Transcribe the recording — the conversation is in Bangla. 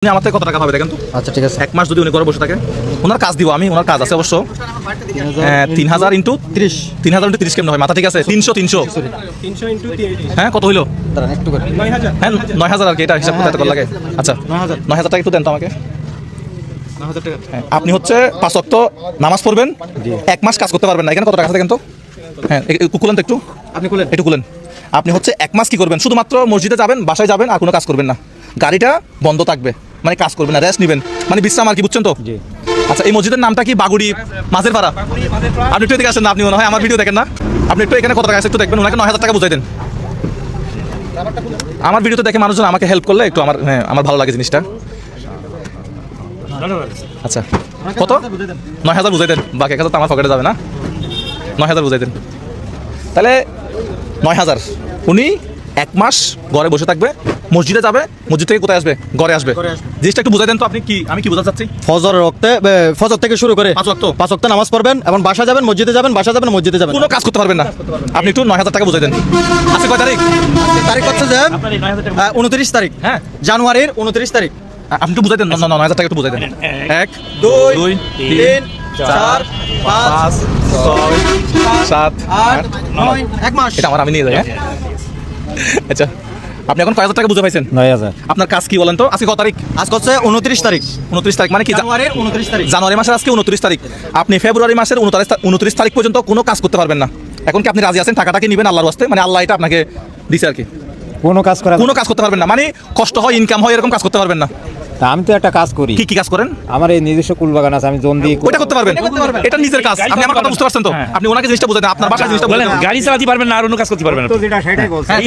আমার থেকে কত টাকা পাবে দেখেন তো। আচ্ছা ঠিক আছে। এক মাস যদি উনি ঘরে বসে থাকে ওনার কাজ দিব আমি, ওনার কাজ আছে অবশ্য। 3000 ইন্টু 30, 3000 ইন্টু 30 কেমন হয় মাথা ঠিক আছে? 300 হ্যাঁ কত হইলো? দাঁড়ান একটু করে। হ্যাঁ 9000 আর কি, এটা হিসাব করতে এত করে লাগে। আচ্ছা 9000 টাকা একটু দেন তো আমাকে। হ্যাঁ, আপনি হচ্ছে 5 ওয়াক্ত নামাজ পড়বেন, এক মাস কাজ করতে পারবেন না। এখানে কত টাকা আছে দেখেন তো। হ্যাঁ কুলেন তো একটু, আপনি খুলেন। একটু কুলেন। আপনি হচ্ছে এক মাস কি করবেন? শুধুমাত্র মসজিদে যাবেন, বাসায় যাবেন, আর কোনো কাজ করবেন না। গাড়িটা বন্ধ থাকবে, মানে কাজ করবেন না, রেস্ট নেবেন, মানে বিশ্রাম আর কি, বুঝছেন তো? আচ্ছা এই মসজিদের নামটা কি? বাগুড়ি মাঝের পাড়া। আপনি একটু এদিকে আসেন না, আপনি মনে হয় আমার ভিডিও দেখেন না। আপনি একটু এখানে কত টাকা আছে একটু দেখবেন, ওনাকে 9000 টাকা বুঝাই দেন। আমার ভিডিওতে দেখে মানুষজন আমাকে হেল্প করলে একটু আমার, হ্যাঁ আমার ভালো লাগে জিনিসটা। আচ্ছা কত? 9000 বুঝাই দেন, বাকি 1000 তো আমার পকেটে যাবে না। 9000 বুঝাই দেন তাহলে। 9000 উনি এক মাস ঘরে বসে থাকবে, মসজিদে যাবে, মসজিদ থেকে কোথায় আসবে? ঘরে আসবে। জিনিসটা একটু বুঝাই দেন তো আপনি কি, আমি কি বোঝাতে চাচ্ছি? ফজর থেকে শুরু করে 5 ওয়াক্ত নামাজ পড়বেন এবং বাসা যাবেন, মসজিদে যাবেন, বাসা যাবেন, মসজিদে যাবেন, কোনো কাজ করতে পারবেন না। আপনি একটু 9000 টাকা বুঝাই দেন। আজকে কয় তারিখ? তারিখ হচ্ছে যে 29 তারিখ, হ্যাঁ জানুয়ারির 29 তারিখ। আপনি একটু বুঝাই দেন। 9000 টাকা একটু বুঝাই দেন। 1 2 3 4 5 6 7 8 9 এক মাস। এটা আমার, আমি নিয়ে যাই। হ্যাঁ আচ্ছা আপনি এখন কয় হাজার টাকা বুঝে পাইছেন? 9000। আপনার কাজ কি বলেন তো? আজকে কত তারিখ? আজকে হচ্ছে 29 তারিখ, 29 তারিখ মানে কি? জানুয়ারির 29 তারিখ। জানুয়ারি মাসের আজকে 29 তারিখ। আপনি ফেব্রুয়ারি মাসের 29 তারিখ পর্যন্ত কোনো কাজ করতে পারবেন না। এখন কি আপনি রাজি আছেন? টাকাটা কি নেবেন আল্লাহর ওয়াস্তে? মানে আল্লাহ এটা আপনাকে দিছে আর কি। কোনো কাজ করা কোনো কাজ করতে পারবেন না, মানে কষ্ট হয়, ইনকাম হয়, এরকম কাজ করতে পারবেন না। তা আমি তো একটা কাজ করি। কি কি কাজ করেন? আমার এই নিজস্ব কুল বাগান আছে, আমি জন্দি ওইটা করতে পারবেন, এটা নিজের কাজ। আপনি আমার কথা বুঝতে পারছেন তো? আপনি ওনাকে জিনিসটা বুঝাই দেন, আপনার বাসায় জিনিসটা বলেন। গাড়ি চালাতে পারবেন না আর অন্য কাজ করতে পারবেন না। তো যেটা সেটাই বলছি। হ্যাঁ,